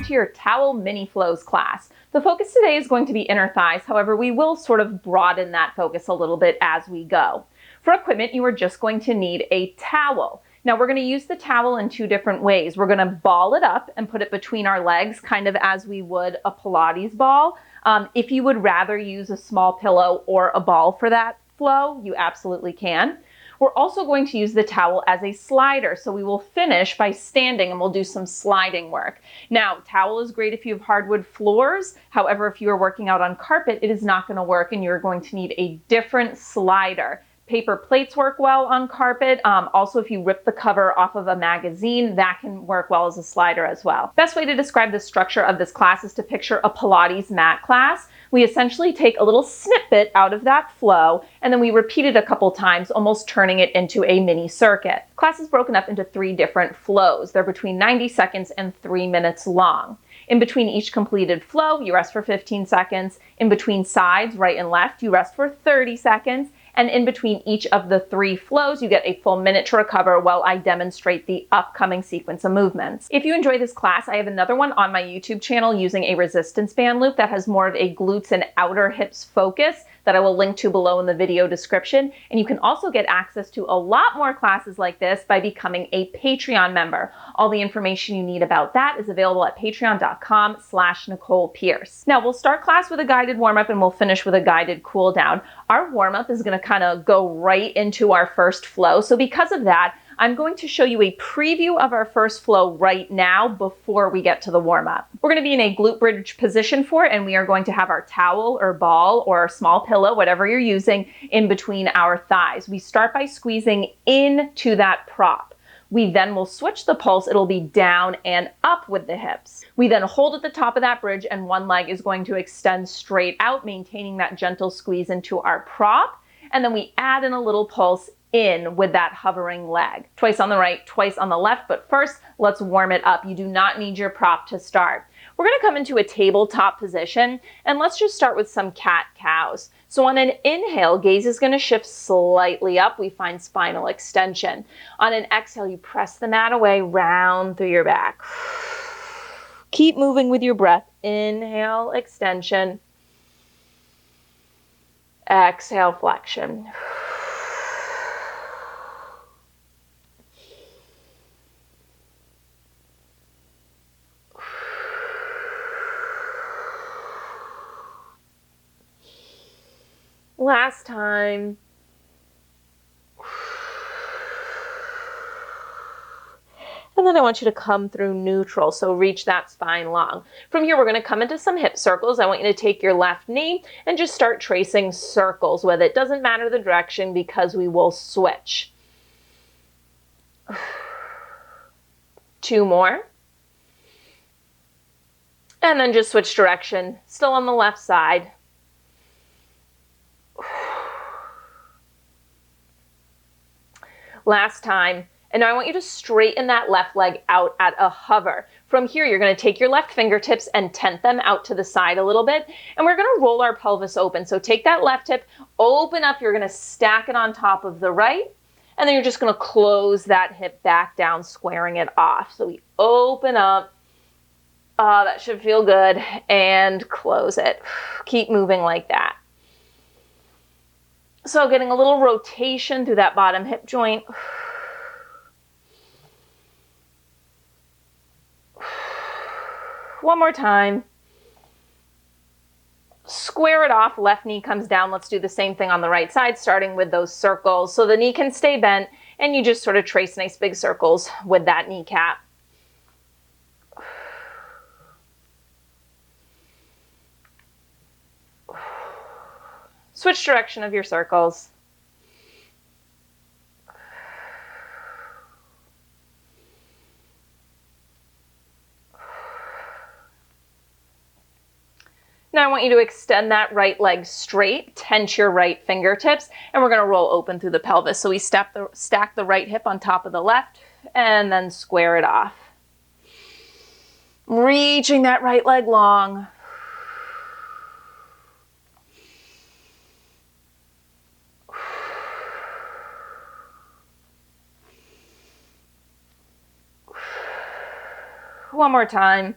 welcome to your Towel Mini Flows class. The focus today is going to be inner thighs, however we will sort of broaden that focus a little bit as we go. For equipment, you are just going to need a towel. Now we're going to use the towel in two different ways. We're going to ball it up and put it between our legs, kind of as we would a Pilates ball. If you would rather use a small pillow or a ball for that flow, you absolutely can. We're also going to use the towel as a slider, so we will finish by standing and we'll do some sliding work. Now, towel is great if you have hardwood floors. However, if you are working out on carpet, it is not going to work and you're going to need a different slider. Paper plates work well on carpet. Also, if you rip the cover off of a magazine, that can work well as a slider as well. Best way to describe the structure of this class is to picture a Pilates mat class. We essentially take a little snippet out of that flow and then we repeat it a couple times, almost turning it into a mini circuit. Class is broken up into 3 different flows. They're between 90 seconds and 3 minutes long. In between each completed flow, you rest for 15 seconds. In between sides, right and left, you rest for 30 seconds. And in between each of the 3 flows, you get a full minute to recover while I demonstrate the upcoming sequence of movements. If you enjoy this class, I have another one on my YouTube channel using a resistance band loop that has more of a glutes and outer hips focus that I will link to below in the video description. And you can also get access to a lot more classes like this by becoming a Patreon member. All the information you need about that is available at patreon.com/Nicole Pearce. Now we'll start class with a guided warm-up and we'll finish with a guided cool down. Our warm-up is going to kind of go right into our first flow. So because of that, I'm going to show you a preview of our first flow right now before we get to the warm-up. We're going to be in a glute bridge position for it, and we are going to have our towel or ball or small pillow, whatever you're using, in between our thighs. We start by squeezing into that prop. We then will switch the pulse. It'll be down and up with the hips. We then hold at the top of that bridge and one leg is going to extend straight out, maintaining that gentle squeeze into our prop. And then we add in a little pulse in with that hovering leg. Twice on the right, twice on the left, but first let's warm it up. You do not need your prop to start. We're going to come into a tabletop position and let's just start with some cat-cows. So on an inhale, gaze is going to shift slightly up. We find spinal extension. On an exhale, you press the mat away, round through your back. Keep moving with your breath. Inhale, extension. Exhale, flexion. Last time. And then I want you to come through neutral, so reach that spine long. From here, we're going to come into some hip circles. I want you to take your left knee and just start tracing circles with it. Doesn't matter the direction because we will switch. 2 more. And then just switch direction, still on the left side. Last time. And now I want you to straighten that left leg out at a hover. From here, you're going to take your left fingertips and tent them out to the side a little bit. And we're going to roll our pelvis open. So take that left hip, open up. You're going to stack it on top of the right. And then you're just going to close that hip back down, squaring it off. So we open up. Oh, that should feel good. And close it. Keep moving like that. So getting a little rotation through that bottom hip joint. One more time. Square it off. Left knee comes down. Let's do the same thing on the right side, starting with those circles. So the knee can stay bent and you just sort of trace nice big circles with that kneecap. Switch direction of your circles. Now I want you to extend that right leg straight, tense your right fingertips, and we're going to roll open through the pelvis. So we stack the right hip on top of the left and then square it off. Reaching that right leg long. One more time.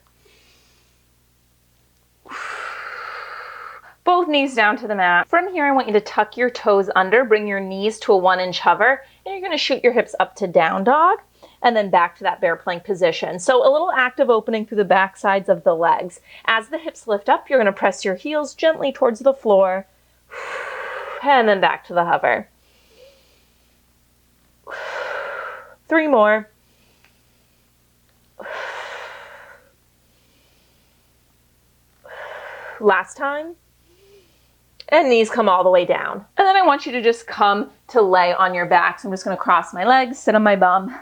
Both knees down to the mat. From here, I want you to tuck your toes under, bring your knees to a 1-inch hover, and you're gonna shoot your hips up to down dog, and then back to that bear plank position. So a little active opening through the back sides of the legs. As the hips lift up, you're gonna press your heels gently towards the floor, and then back to the hover. 3 more. Last time. And knees come all the way down. And then I want you to just come to lay on your back. So I'm just gonna cross my legs, sit on my bum,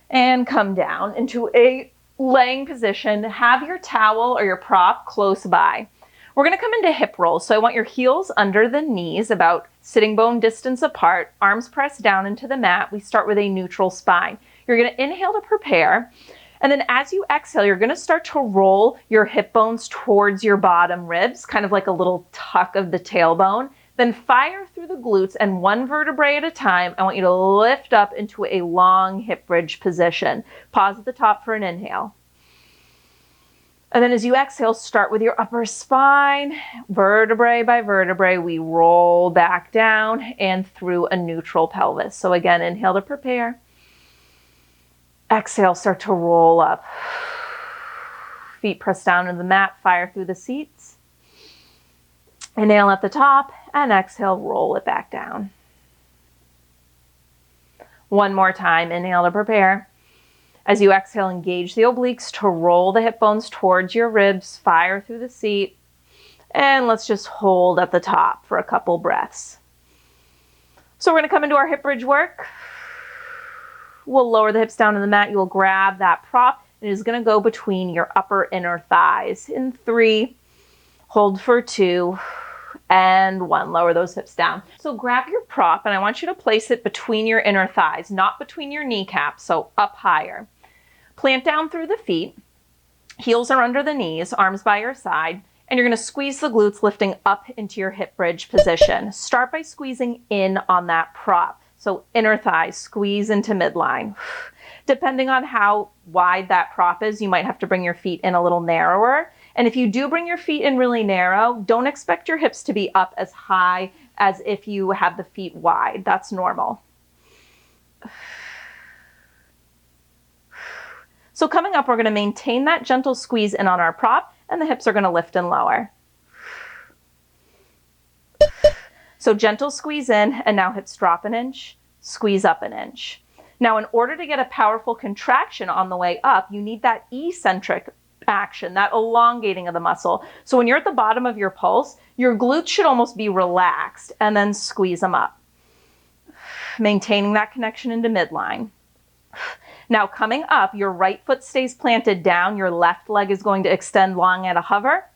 and come down into a laying position. Have your towel or your prop close by. We're gonna come into hip rolls. So I want your heels under the knees, about sitting bone distance apart, arms pressed down into the mat. We start with a neutral spine. You're gonna inhale to prepare. And then as you exhale, you're gonna start to roll your hip bones towards your bottom ribs, kind of like a little tuck of the tailbone. Then fire through the glutes, and 1 vertebrae at a time, I want you to lift up into a long hip bridge position. Pause at the top for an inhale. And then as you exhale, start with your upper spine. Vertebrae by vertebrae, we roll back down and through a neutral pelvis. So again, inhale to prepare. Exhale, start to roll up. Feet press down into the mat, fire through the seats. Inhale at the top, and exhale, roll it back down. 1 more time, inhale to prepare. As you exhale, engage the obliques to roll the hip bones towards your ribs, fire through the seat. And let's just hold at the top for a couple breaths. So we're gonna come into our hip bridge work. We'll lower the hips down to the mat. You will grab that prop. It is going to go between your upper inner thighs. In 3, hold for 2, and 1. Lower those hips down. So grab your prop, and I want you to place it between your inner thighs, not between your kneecaps, so up higher. Plant down through the feet. Heels are under the knees, arms by your side, and you're going to squeeze the glutes, lifting up into your hip bridge position. Start by squeezing in on that prop. So inner thighs, squeeze into midline. Depending on how wide that prop is, you might have to bring your feet in a little narrower. And if you do bring your feet in really narrow, don't expect your hips to be up as high as if you have the feet wide. That's normal. So coming up, we're going to maintain that gentle squeeze in on our prop, and the hips are going to lift and lower. So gentle squeeze in, and now hips drop 1 inch, squeeze up 1 inch. Now, in order to get a powerful contraction on the way up, you need that eccentric action, that elongating of the muscle. So when you're at the bottom of your pulse, your glutes should almost be relaxed, and then squeeze them up. Maintaining that connection into midline. Now coming up, your right foot stays planted down, your left leg is going to extend long at a hover.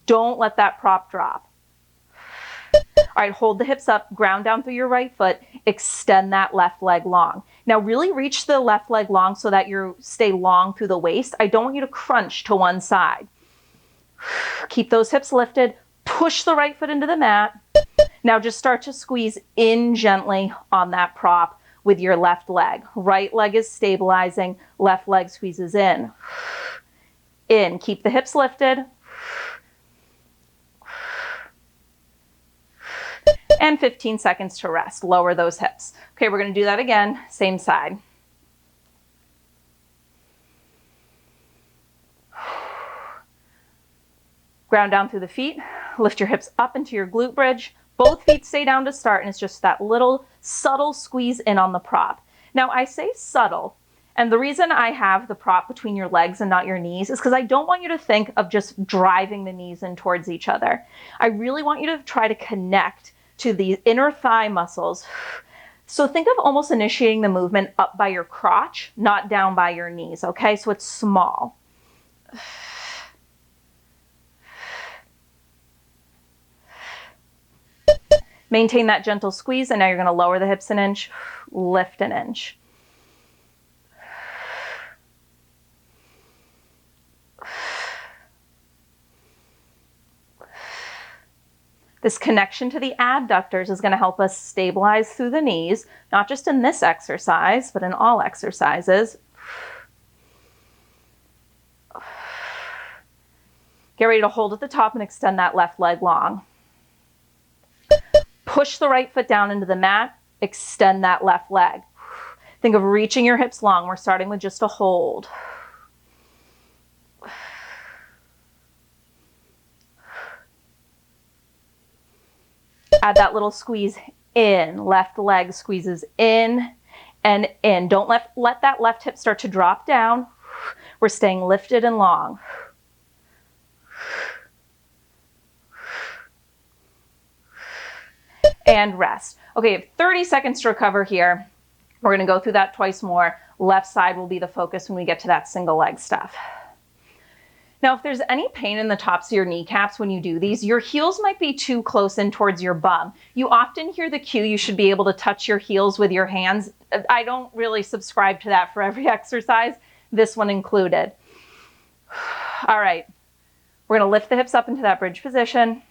Don't let that prop drop. All right, hold the hips up, ground down through your right foot, extend that left leg long. Now really reach the left leg long so that you stay long through the waist. I don't want you to crunch to one side. Keep those hips lifted, push the right foot into the mat. Now just start to squeeze in gently on that prop with your left leg. Right leg is stabilizing, left leg squeezes in. In, keep the hips lifted. And 15 seconds to rest. Lower those hips. Okay, we're going to do that again. Same side. Ground down through the feet. Lift your hips up into your glute bridge. Both feet stay down to start, and it's just that little subtle squeeze in on the prop. Now, I say subtle, and the reason I have the prop between your legs and not your knees is because I don't want you to think of just driving the knees in towards each other. I really want you to try to connect to the inner thigh muscles. So think of almost initiating the movement up by your crotch, not down by your knees, okay? So it's small. Maintain that gentle squeeze, and now you're going to lower the hips 1 inch, lift 1 inch. This connection to the abductors is going to help us stabilize through the knees, not just in this exercise, but in all exercises. Get ready to hold at the top and extend that left leg long. Push the right foot down into the mat, extend that left leg. Think of reaching your hips long. We're starting with just a hold. Add that little squeeze in. Left leg squeezes in and in. Don't let that left hip start to drop down. We're staying lifted and long. And rest. Okay, you have 30 seconds to recover here. We're going to go through that twice more. Left side will be the focus when we get to that single leg stuff. Now, if there's any pain in the tops of your kneecaps when you do these, your heels might be too close in towards your bum. You often hear the cue you should be able to touch your heels with your hands. I don't really subscribe to that for every exercise, this one included. All right, we're going to lift the hips up into that bridge position.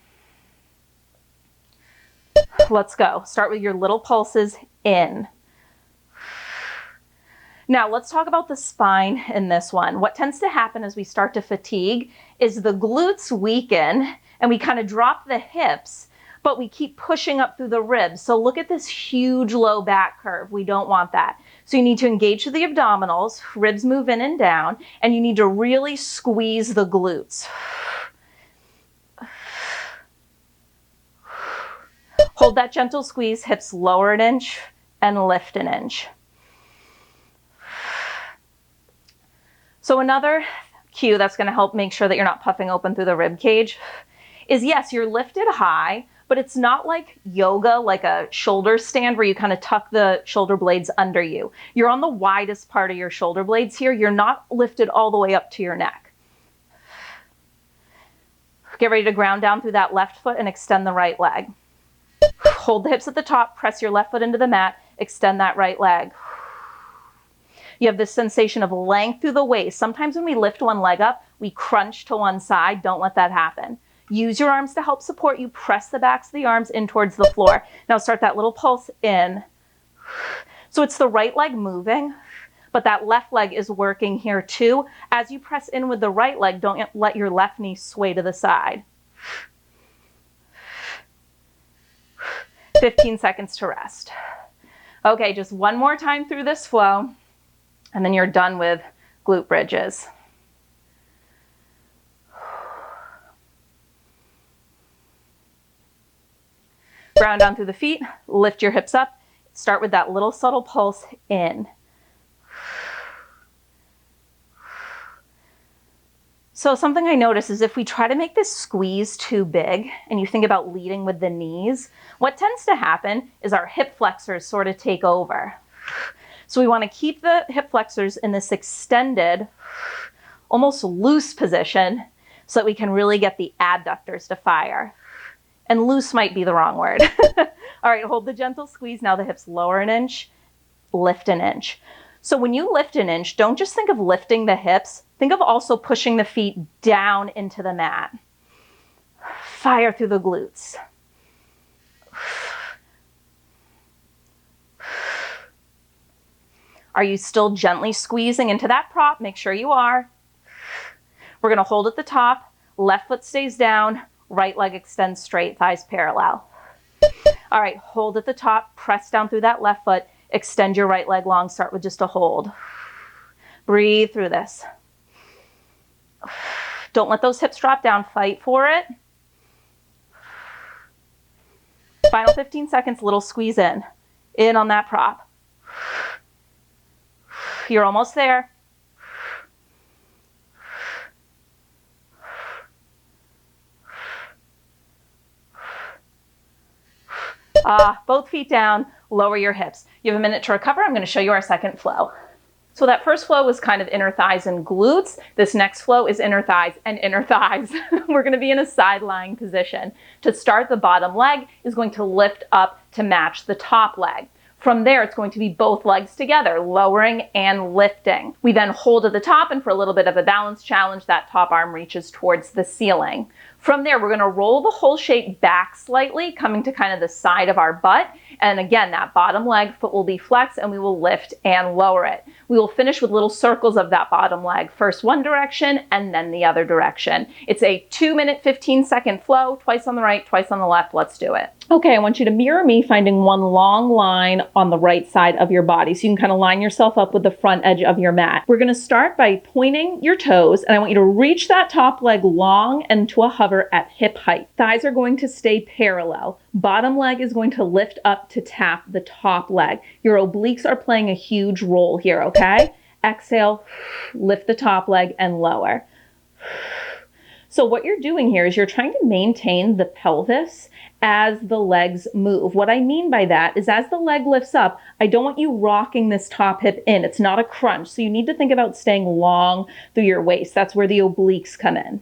Let's go. Start with your little pulses in. Now let's talk about the spine in this one. What tends to happen as we start to fatigue is the glutes weaken and we kind of drop the hips, but we keep pushing up through the ribs. So look at this huge low back curve. We don't want that. So you need to engage the abdominals, ribs move in and down, and you need to really squeeze the glutes. Hold that gentle squeeze, hips lower an inch and lift an inch. So another cue that's going to help make sure that you're not puffing open through the rib cage is, yes, you're lifted high, but it's not like yoga, like a shoulder stand where you kind of tuck the shoulder blades under you. You're on the widest part of your shoulder blades here. You're not lifted all the way up to your neck. Get ready to ground down through that left foot and extend the right leg. Hold the hips at the top, press your left foot into the mat, extend that right leg. You have this sensation of length through the waist. Sometimes when we lift one leg up, we crunch to one side. Don't let that happen. Use your arms to help support you. Press the backs of the arms in towards the floor. Now start that little pulse in. So it's the right leg moving, but that left leg is working here too. As you press in with the right leg, don't let your left knee sway to the side. 15 seconds to rest. Okay, just one more time through this flow, and then you're done with glute bridges. Ground down through the feet, lift your hips up. Start with that little subtle pulse in. So something I notice is if we try to make this squeeze too big and you think about leading with the knees, what tends to happen is our hip flexors sort of take over. So we want to keep the hip flexors in this extended, almost loose position so that we can really get the adductors to fire. And loose might be the wrong word. All right, hold the gentle squeeze. Now the hips lower an inch, lift an inch. So when you lift an inch, don't just think of lifting the hips. Think of also pushing the feet down into the mat. Fire through the glutes. Are you still gently squeezing into that prop? Make sure you are. We're going to hold at the top. Left foot stays down. Right leg extends straight, thighs parallel. All right, hold at the top. Press down through that left foot. Extend your right leg long. Start with just a hold. Breathe through this. Don't let those hips drop down. Fight for it. Final 15 seconds, little squeeze in. In on that prop. You're almost there. Both feet down, lower your hips. You have a minute to recover. I'm going to show you our second flow. So that first flow was kind of inner thighs and glutes. This next flow is inner thighs and inner thighs. We're going to be in a side lying position. To start, the bottom leg is going to lift up to match the top leg. From there, it's going to be both legs together, lowering and lifting. We then hold at the top, and for a little bit of a balance challenge, that top arm reaches towards the ceiling. From there, we're going to roll the whole shape back slightly, coming to kind of the side of our butt, And again, that bottom leg foot will be flexed and we will lift and lower it. We will finish with little circles of that bottom leg, first one direction and then the other direction. It's a 2-minute, 15-second flow, twice on the right, twice on the left. Let's do it. Okay, I want you to mirror me, finding one long line on the right side of your body. So you can kind of line yourself up with the front edge of your mat. We're gonna start by pointing your toes, and I want you to reach that top leg long and to a hover at hip height. Thighs are going to stay parallel. Bottom leg is going to lift up to tap the top leg. Your obliques are playing a huge role here, okay? Exhale, lift the top leg and lower. So what you're doing here is you're trying to maintain the pelvis as the legs move. What I mean by that is as the leg lifts up, I don't want you rocking this top hip in. It's not a crunch. So you need to think about staying long through your waist. That's where the obliques come in.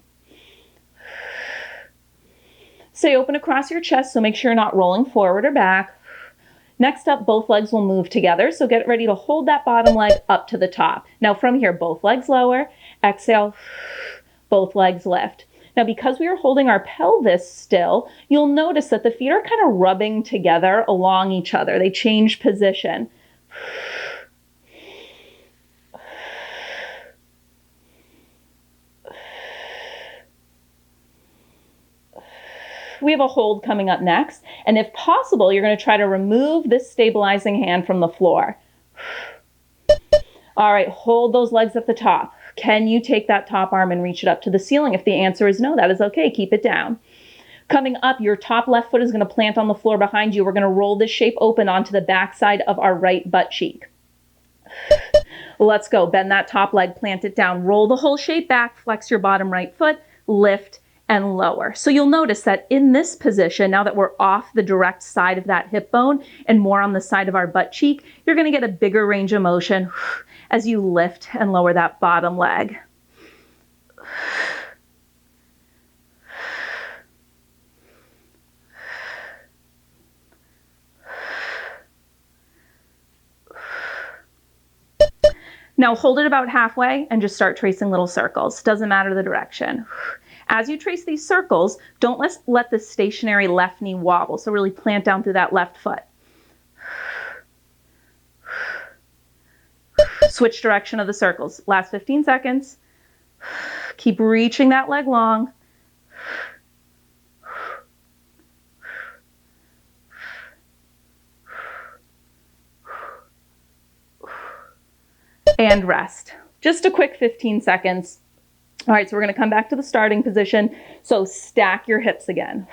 Stay open across your chest, so make sure you're not rolling forward or back. Next up, both legs will move together. So get ready to hold that bottom leg up to the top. Now from here, both legs lower. Exhale, both legs lift. Now, because we are holding our pelvis still, you'll notice that the feet are kind of rubbing together along each other. They change position. We have a hold coming up next. And if possible, you're going to try to remove this stabilizing hand from the floor. All right, hold those legs at the top. Can you take that top arm and reach it up to the ceiling? If the answer is no, that is okay. Keep it down. Coming up, your top left foot is going to plant on the floor behind you. We're going to roll this shape open onto the back side of our right butt cheek. Let's go. Bend that top leg, plant it down. Roll the whole shape back, flex your bottom right foot, lift and lower. So you'll notice that in this position, now that we're off the direct side of that hip bone and more on the side of our butt cheek, you're going to get a bigger range of motion as you lift and lower that bottom leg. Now hold it about halfway and just start tracing little circles. Doesn't matter the direction. As you trace these circles, don't let the stationary left knee wobble. So really plant down through that left foot. Switch direction of the circles. Last 15 seconds. Keep reaching that leg long. And rest. Just a quick 15 seconds. All right, so we're going to come back to the starting position. So stack your hips again.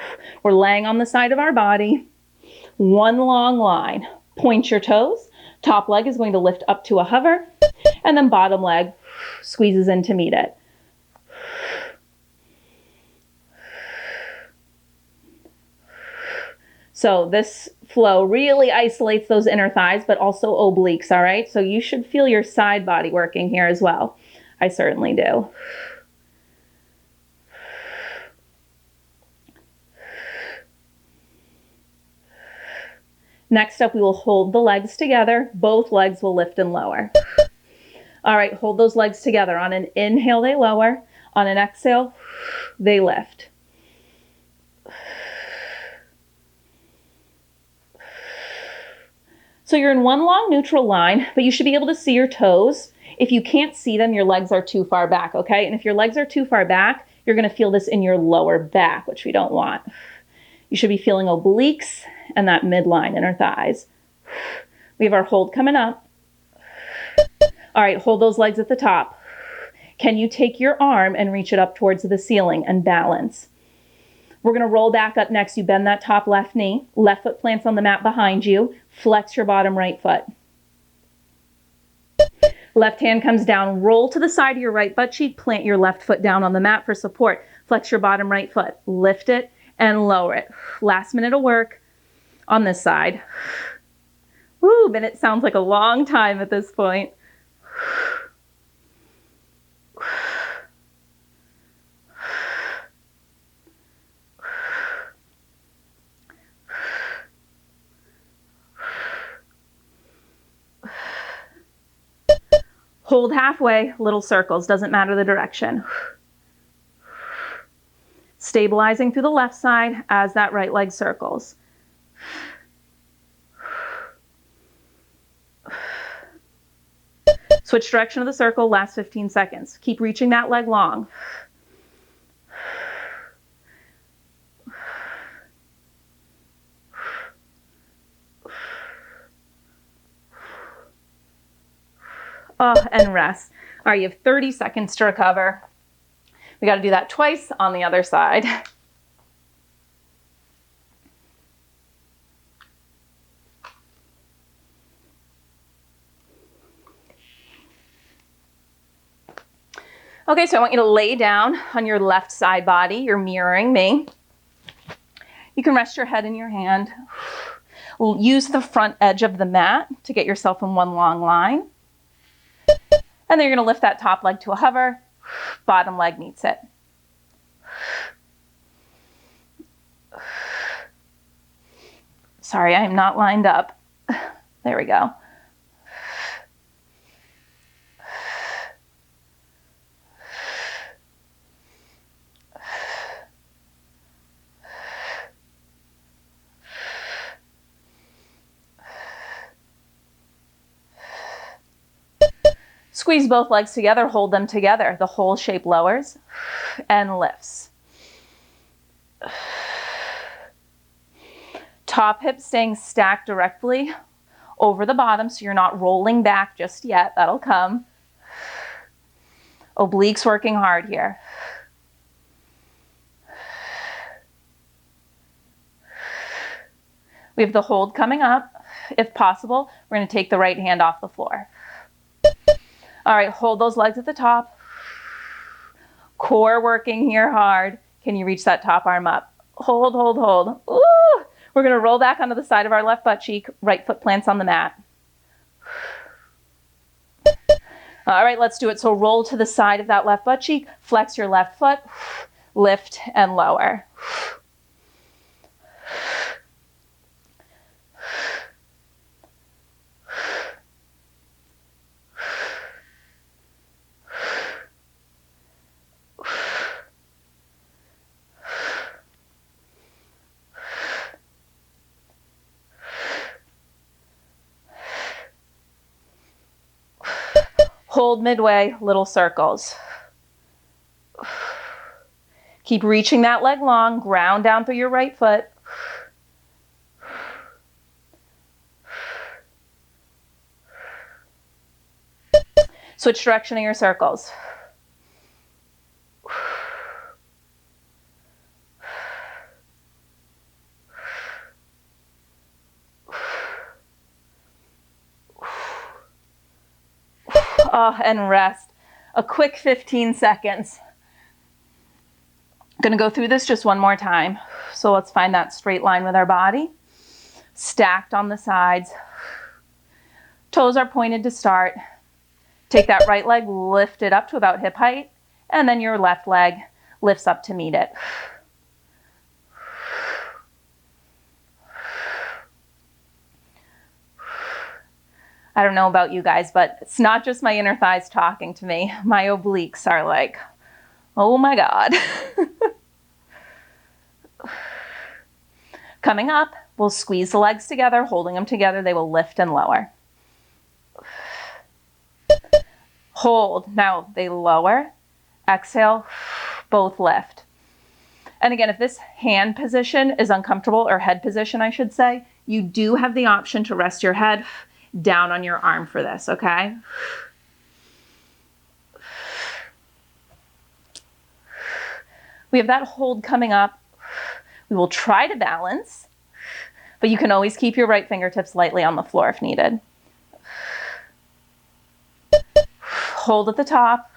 We're laying on the side of our body. One long line. Point your toes. Top leg is going to lift up to a hover. And then bottom leg squeezes in to meet it. So this flow really isolates those inner thighs, but also obliques, all right? So you should feel your side body working here as well. I certainly do. Next up, we will hold the legs together. Both legs will lift and lower. All right, hold those legs together. On an inhale, they lower. On an exhale, they lift. So you're in one long neutral line, but you should be able to see your toes. If you can't see them, your legs are too far back, okay? And if your legs are too far back, you're gonna feel this in your lower back, which we don't want. You should be feeling obliques and that midline, inner thighs. We have our hold coming up. All right, hold those legs at the top. Can you take your arm and reach it up towards the ceiling and balance? We're going to roll back up next. You bend that top left knee. Left foot plants on the mat behind you. Flex your bottom right foot. Left hand comes down. Roll to the side of your right butt cheek. Plant your left foot down on the mat for support. Flex your bottom right foot. Lift it and lower it. Last minute of work on this side. Woo, minute sounds like a long time at this point. Hold halfway, little circles, doesn't matter the direction. Stabilizing through the left side as that right leg circles. Switch direction of the circle, last 15 seconds. Keep reaching that leg long. Oh, and rest. All right, you have 30 seconds to recover. We got to do that twice on the other side. Okay, so I want you to lay down on your left side body. You're mirroring me. You can rest your head in your hand. We'll use the front edge of the mat to get yourself in one long line. And then you're going to lift that top leg to a hover. Bottom leg meets it. Sorry, I am not lined up. There we go. Squeeze both legs together, hold them together. The whole shape lowers and lifts. Top hip staying stacked directly over the bottom, so you're not rolling back just yet. That'll come. Obliques working hard here. We have the hold coming up. If possible, we're going to take the right hand off the floor. All right, hold those legs at the top. Core working here hard. Can you reach that top arm up? Hold, hold, hold. Ooh. We're going to roll back onto the side of our left butt cheek. Right foot plants on the mat. All right, let's do it. So roll to the side of that left butt cheek. Flex your left foot. Lift and lower. Hold midway, little circles. Keep reaching that leg long, ground down through your right foot. Switch direction of your circles. Oh, and rest. A quick 15 seconds. I'm going to go through this just one more time. So let's find that straight line with our body. Stacked on the sides. Toes are pointed to start. Take that right leg, lift it up to about hip height, and then your left leg lifts up to meet it. I don't know about you guys, but it's not just my inner thighs talking to me. My obliques are like, oh my God. Coming up, we'll squeeze the legs together, holding them together. They will lift and lower. Hold. Now they lower. Exhale. Both lift. And again, if this hand position is uncomfortable, or head position, I should say, you do have the option to rest your head down on your arm for this, okay? We have that hold coming up. We will try to balance, but you can always keep your right fingertips lightly on the floor if needed. Hold at the top.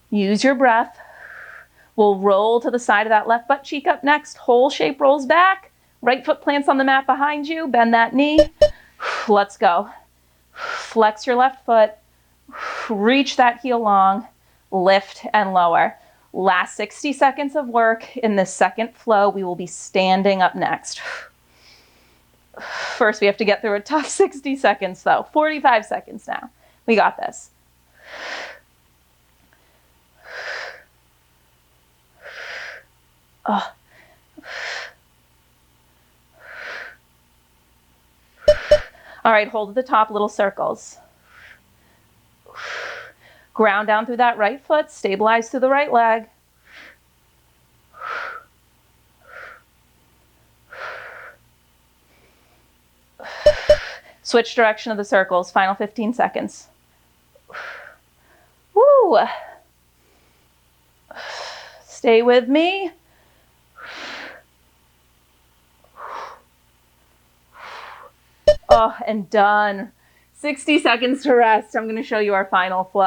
Use your breath. We'll roll to the side of that left butt cheek up next. Whole shape rolls back. Right foot plants on the mat behind you. Bend that knee. Let's go. Flex your left foot. Reach that heel long. Lift and lower. Last 60 seconds of work. In the second flow, we will be standing up next. First, we have to get through a tough 60 seconds though. 45 seconds now. We got this. Oh. All right, hold at the top, little circles. Ground down through that right foot, stabilize through the right leg. Switch direction of the circles, final 15 seconds. Woo! Stay with me. Oh, and done. 60 seconds to rest. I'm going to show you our final flow.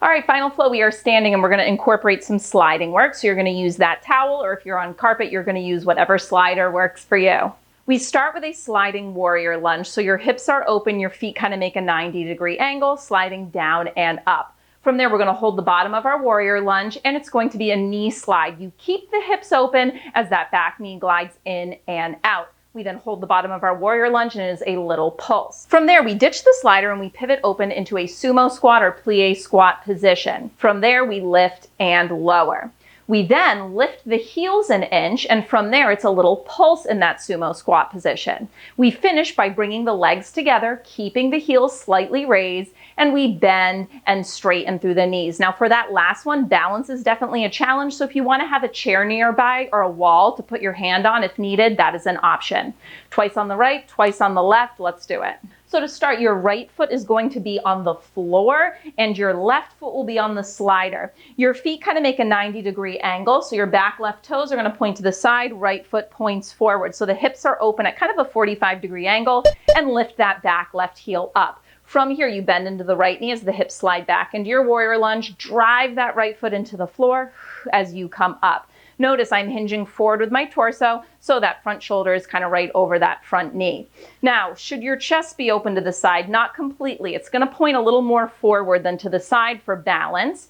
All right, final flow, we are standing and we're going to incorporate some sliding work. So you're going to use that towel, or if you're on carpet, you're going to use whatever slider works for you. We start with a sliding warrior lunge. So your hips are open, your feet kind of make a 90-degree angle, sliding down and up. From there, we're going to hold the bottom of our warrior lunge, and it's going to be a knee slide. You keep the hips open as that back knee glides in and out. We then hold the bottom of our warrior lunge, and it is a little pulse. From there, we ditch the slider and we pivot open into a sumo squat or plie squat position. From there, we lift and lower. We then lift the heels an inch, and from there, it's a little pulse in that sumo squat position. We finish by bringing the legs together, keeping the heels slightly raised, and we bend and straighten through the knees. Now for that last one, balance is definitely a challenge. So if you want to have a chair nearby or a wall to put your hand on if needed, that is an option. Twice on the right, twice on the left. Let's do it. So to start, your right foot is going to be on the floor and your left foot will be on the slider. Your feet kind of make a 90-degree angle. So your back left toes are going to point to the side, right foot points forward. So the hips are open at kind of a 45-degree angle, and lift that back left heel up. From here, you bend into the right knee as the hips slide back into your warrior lunge. Drive that right foot into the floor as you come up. Notice I'm hinging forward with my torso, so that front shoulder is kind of right over that front knee. Now, should your chest be open to the side? Not completely. It's going to point a little more forward than to the side for balance.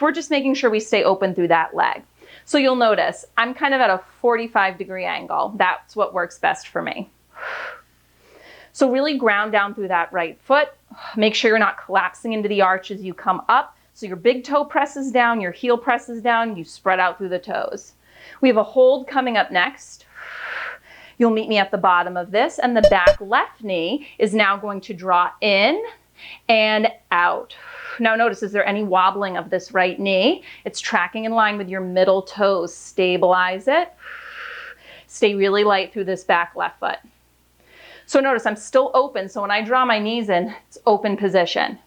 We're just making sure we stay open through that leg. So you'll notice I'm kind of at a 45-degree angle. That's what works best for me. So really ground down through that right foot. Make sure you're not collapsing into the arch as you come up. So your big toe presses down, your heel presses down, you spread out through the toes. We have a hold coming up next. You'll meet me at the bottom of this, and the back left knee is now going to draw in and out. Now notice, is there any wobbling of this right knee? It's tracking in line with your middle toes. Stabilize it. Stay really light through this back left foot. So notice I'm still open, so when I draw my knees in, it's open position.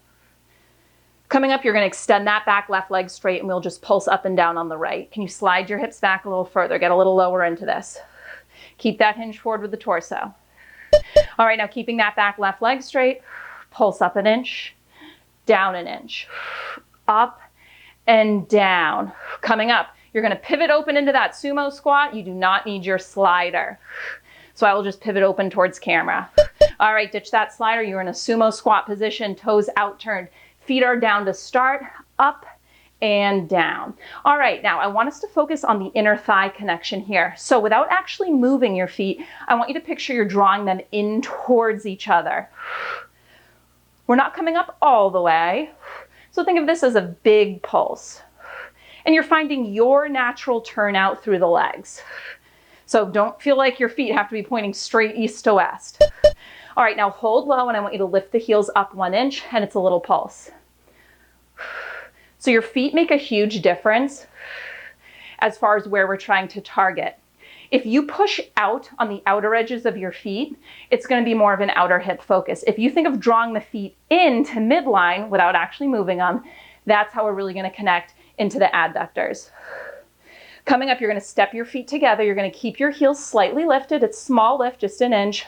Coming up, you're going to extend that back left leg straight, and we'll just pulse up and down on the right. Can you slide your hips back a little further? Get a little lower into this. Keep that hinge forward with the torso. All right, now keeping that back left leg straight, pulse up an inch, down an inch, up and down. Coming up, you're going to pivot open into that sumo squat. You do not need your slider. So I will just pivot open towards camera. All right, ditch that slider. You're in a sumo squat position, toes out turned. Feet are down to start, up and down. All right, now I want us to focus on the inner thigh connection here. So without actually moving your feet, I want you to picture you're drawing them in towards each other. We're not coming up all the way. So think of this as a big pulse. And you're finding your natural turnout through the legs. So don't feel like your feet have to be pointing straight east to west. All right, now hold low, and I want you to lift the heels up 1 inch, and it's a little pulse. So your feet make a huge difference as far as where we're trying to target. If you push out on the outer edges of your feet, it's going to be more of an outer hip focus. If you think of drawing the feet into midline without actually moving them, that's how we're really going to connect into the adductors. Coming up, you're going to step your feet together. You're going to keep your heels slightly lifted. It's small lift, just an inch.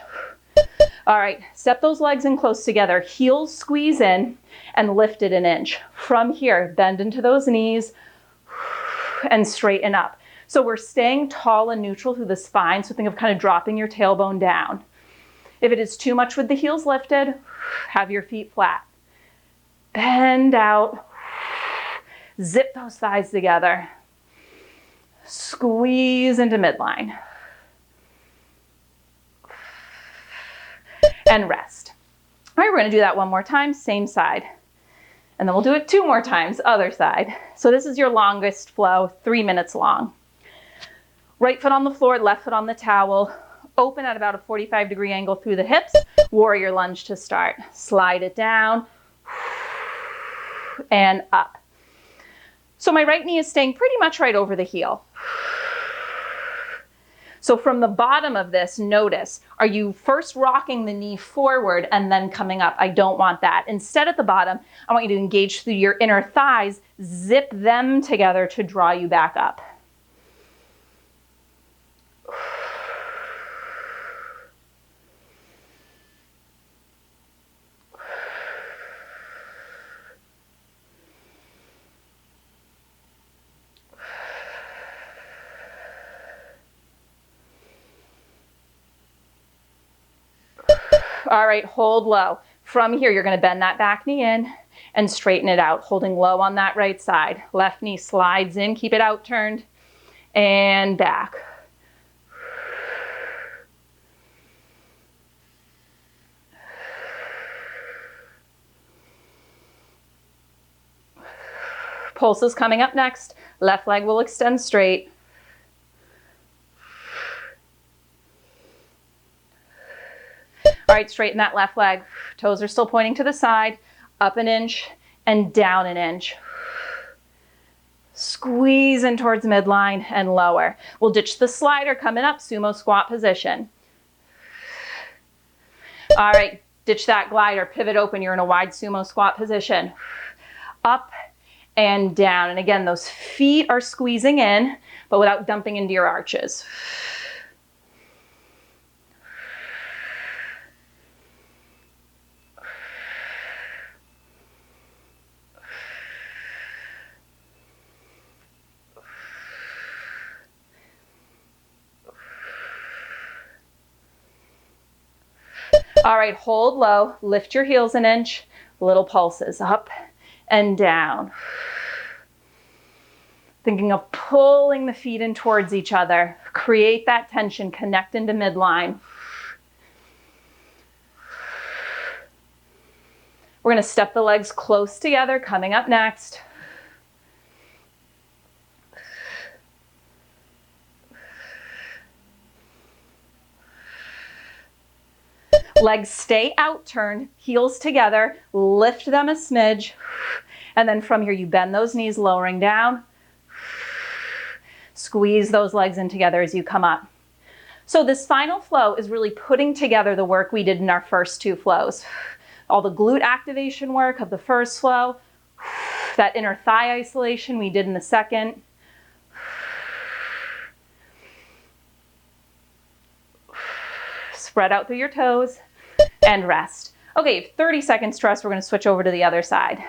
All right, step those legs in close together. Heels squeeze in and lift it an inch. From here, bend into those knees and straighten up. So we're staying tall and neutral through the spine. So think of kind of dropping your tailbone down. If it is too much with the heels lifted, have your feet flat. Bend out. Zip those thighs together. Squeeze into midline. And rest. All right, we're going to do that one more time, same side. And then we'll do it 2 more times, other side. So this is your longest flow, 3 minutes long. Right foot on the floor, left foot on the towel. open at about a 45-degree angle through the hips. Warrior lunge to start. Slide it down and up. So my right knee is staying pretty much right over the heel. So from the bottom of this, notice, are you first rocking the knee forward and then coming up? I don't want that. Instead at the bottom, I want you to engage through your inner thighs, zip them together to draw you back up. All right, hold low. From here, you're going to bend that back knee in and straighten it out, holding low on that right side. Left knee slides in, keep it out turned, and back. Pulse is coming up next. Left leg will extend straight. All right, straighten that left leg. Toes are still pointing to the side. Up an inch and down an inch. Squeeze in towards midline and lower. We'll ditch the slider coming up, sumo squat position. All right, ditch that glider, pivot open. You're in a wide sumo squat position. Up and down. And again, those feet are squeezing in, but without dumping into your arches. All right, hold low, lift your heels an inch, little pulses up and down. Thinking of pulling the feet in towards each other. Create that tension, connect into midline. We're going to step the legs close together, coming up next. Legs stay out turned, heels together, lift them a smidge, and then from here you bend those knees, lowering down. Squeeze those legs in together as you come up. So this final flow is really putting together the work we did in our first two flows. All the glute activation work of the first flow, that inner thigh isolation we did in the second. Spread out through your toes and rest. Okay, 30 seconds to rest. We're going to switch over to the other side.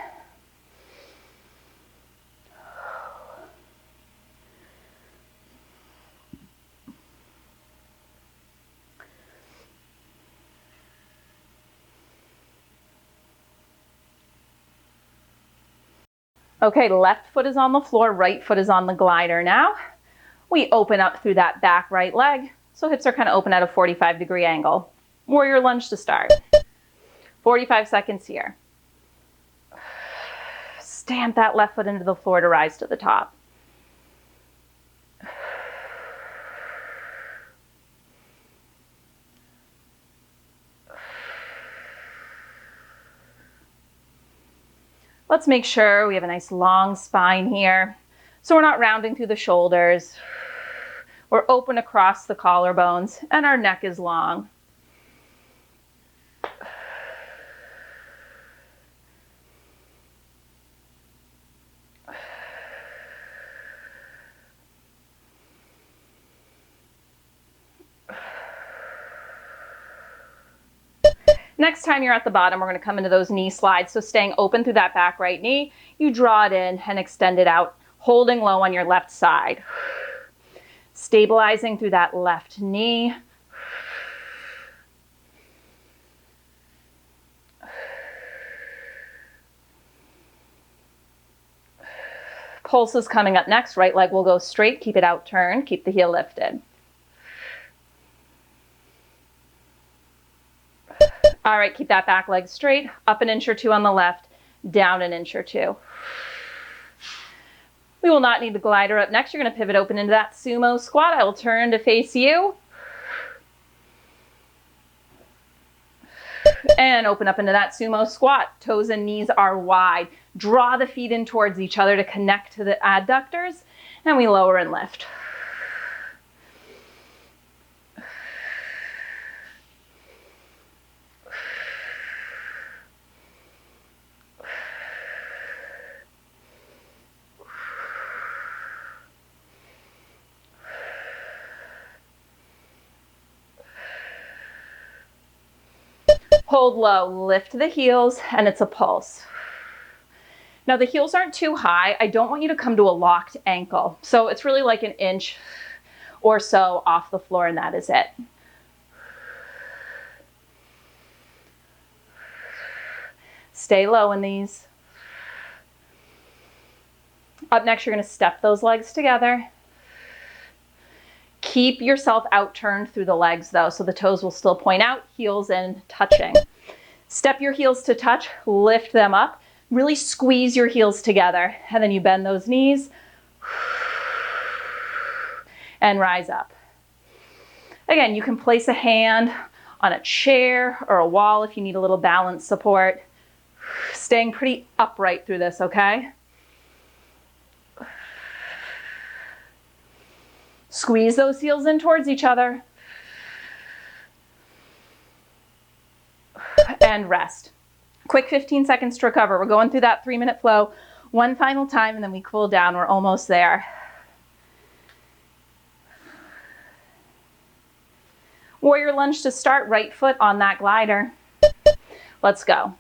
Okay, left foot is on the floor, right foot is on the glider now. We open up through that back right leg. So hips are kind of open at a 45-degree angle. Warrior lunge to start. 45 seconds here. Stamp that left foot into the floor to rise to the top. Let's make sure we have a nice long spine here. So we're not rounding through the shoulders. We're open across the collarbones and our neck is long. Next time you're at the bottom, we're going to come into those knee slides. So staying open through that back right knee, you draw it in and extend it out, holding low on your left side. Stabilizing through that left knee. Pulse is coming up next. Right leg will go straight. Keep it out turned. Keep the heel lifted. All right, keep that back leg straight. Up an inch or two on the left, down an inch or two. We will not need the glider up next. You're going to pivot open into that sumo squat. I will turn to face you. And open up into that sumo squat. Toes and knees are wide. Draw the feet in towards each other to connect to the adductors. And we lower and lift. Hold low, lift the heels, and it's a pulse. Now the heels aren't too high. I don't want you to come to a locked ankle. So it's really like 1 inch or so off the floor, and that is it. Stay low in these. Up next, you're going to step those legs together. Keep yourself out turned through the legs though, so the toes will still point out, heels in touching. Step your heels to touch, lift them up, really squeeze your heels together, and then you bend those knees and rise up. Again, you can place a hand on a chair or a wall if you need a little balance support. Staying pretty upright through this, okay? Squeeze those heels in towards each other. And rest. Quick 15 seconds to recover. We're going through that 3-minute flow one final time, and then we cool down. We're almost there. Warrior lunge to start, right foot on that glider. Let's go.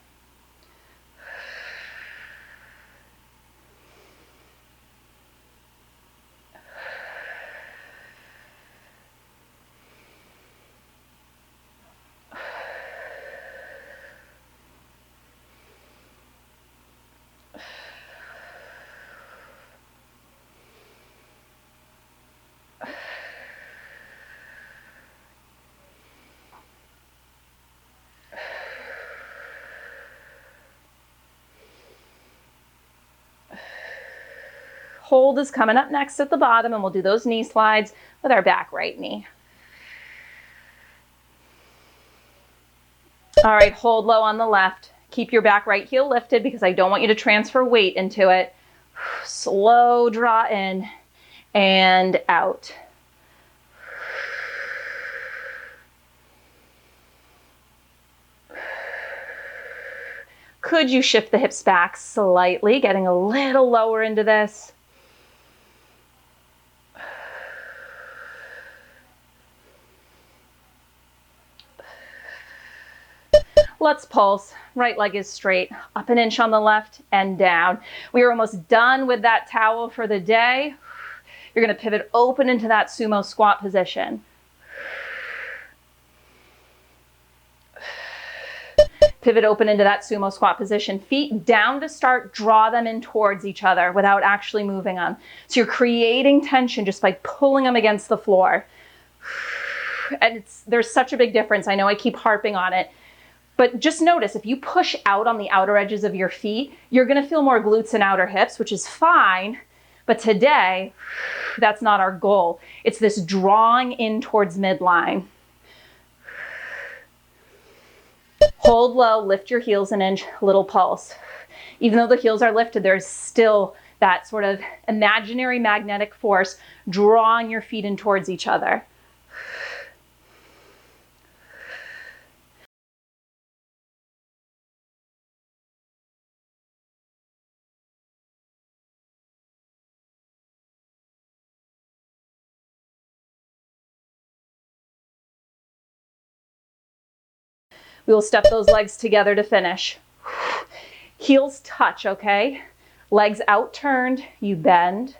Hold is coming up next at the bottom, and we'll do those knee slides with our back right knee. All right, hold low on the left. Keep your back right heel lifted because I don't want you to transfer weight into it. Slow draw in and out. Could you shift the hips back slightly, getting a little lower into this? Let's pulse. Right leg is straight, up 1 inch on the left and down. We are almost done with that towel for the day. You're going to pivot open into that sumo squat position. Pivot open into that sumo squat position. Feet down to start, draw them in towards each other without actually moving them. So you're creating tension just by pulling them against the floor. And there's such a big difference. I know I keep harping on it. But just notice, if you push out on the outer edges of your feet, you're going to feel more glutes and outer hips, which is fine. But today, that's not our goal. It's this drawing in towards midline. Hold low, lift your heels 1 inch, little pulse. Even though the heels are lifted, there's still that sort of imaginary magnetic force drawing your feet in towards each other. We will step those legs together to finish. Heels touch, okay? Legs out turned, you bend.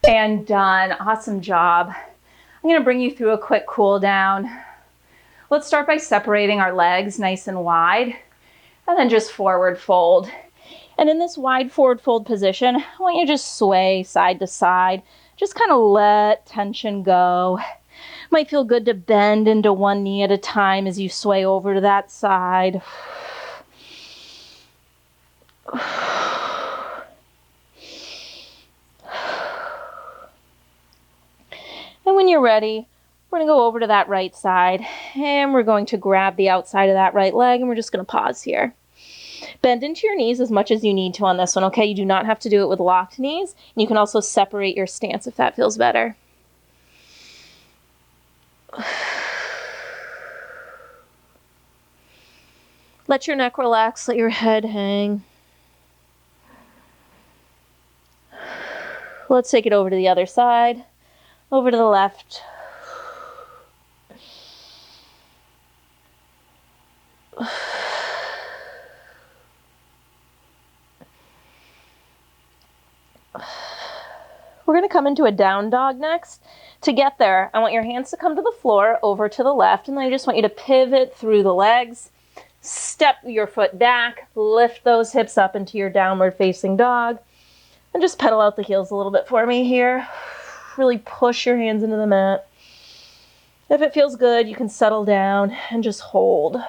And done. Awesome job. I'm going to bring you through a quick cool down. Let's start by separating our legs nice and wide, and then just forward fold. And in this wide forward fold position, I want you to just sway side to side. Just kind of let tension go. Might feel good to bend into one knee at a time as you sway over to that side. And when you're ready, we're going to go over to that right side, and we're going to grab the outside of that right leg, and we're just going to pause here. Bend into your knees as much as you need to on this one, okay? You do not have to do it with locked knees. And you can also separate your stance if that feels better. Let your neck relax, let your head hang. Let's take it over to the other side, over to the left. We're going to come into a down dog next. To get there, I want your hands to come to the floor, over to the left, and then I just want you to pivot through the legs. Step your foot back, lift those hips up into your downward facing dog, and just pedal out the heels a little bit for me here. Really push your hands into the mat. If it feels good, you can settle down and just hold.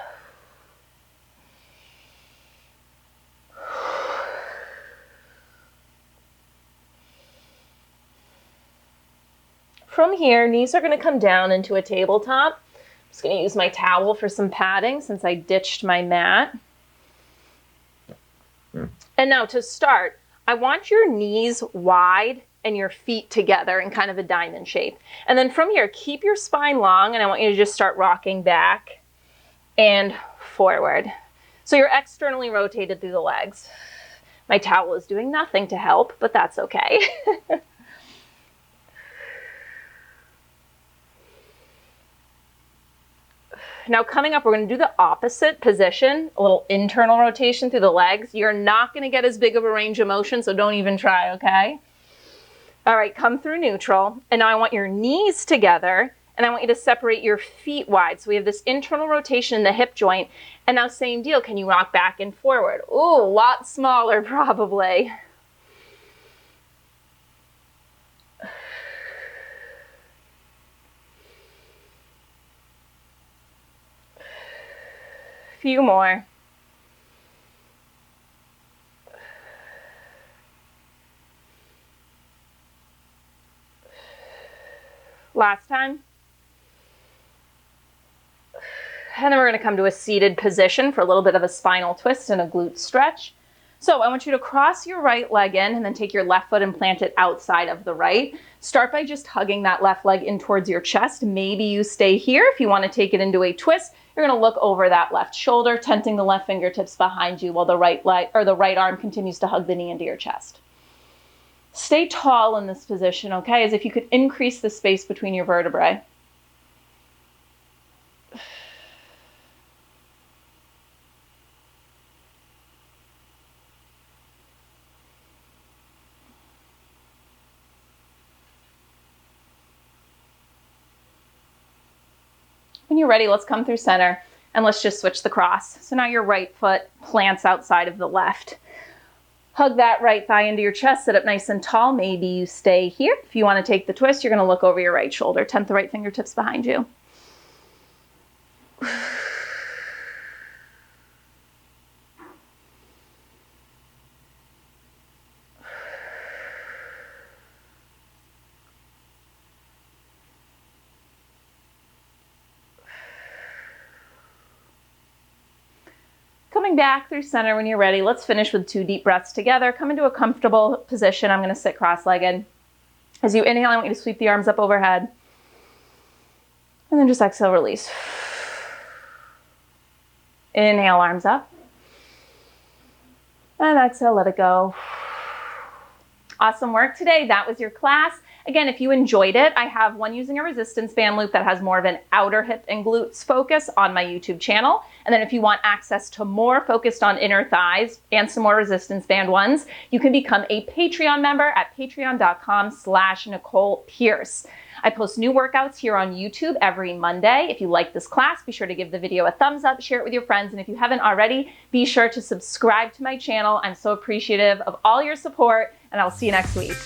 From here, knees are going to come down into a tabletop. I'm just going to use my towel for some padding since I ditched my mat. And now to start, I want your knees wide and your feet together in kind of a diamond shape. And then from here, keep your spine long, and I want you to just start rocking back and forward. So you're externally rotated through the legs. My towel is doing nothing to help, but that's okay. Now coming up, we're going to do the opposite position, a little internal rotation through the legs. You're not going to get as big of a range of motion, so don't even try, okay? All right, come through neutral. And now I want your knees together, and I want you to separate your feet wide. So we have this internal rotation in the hip joint. And now same deal, can you rock back and forward? Ooh, a lot smaller probably. Few more. Last time. And then we're going to come to a seated position for a little bit of a spinal twist and a glute stretch. So I want you to cross your right leg in and then take your left foot and plant it outside of the right. Start by just hugging that left leg in towards your chest. Maybe you stay here. If you want to take it into a twist, you're going to look over that left shoulder, tenting the left fingertips behind you while the right leg or the right arm continues to hug the knee into your chest. Stay tall in this position, okay? As if you could increase the space between your vertebrae. When you're ready, let's come through center and let's just switch the cross. So now your right foot plants outside of the left. Hug that right thigh into your chest, sit up nice and tall. Maybe you stay here. If you want to take the twist, you're going to look over your right shoulder, tent the right fingertips behind you. Coming back through center when you're ready, let's finish with 2 deep breaths together. Come into a comfortable position. I'm going to sit cross-legged. As you inhale, I want you to sweep the arms up overhead. And then just exhale, release. Inhale, arms up. And exhale, let it go. Awesome work today. That was your class. Again, if you enjoyed it, I have one using a resistance band loop that has more of an outer hip and glutes focus on my YouTube channel. And then if you want access to more focused on inner thighs and some more resistance band ones, you can become a Patreon member at patreon.com/Nicole Pearce. I post new workouts here on YouTube every Monday. If you like this class, be sure to give the video a thumbs up, share it with your friends, and if you haven't already, be sure to subscribe to my channel. I'm so appreciative of all your support, and I'll see you next week.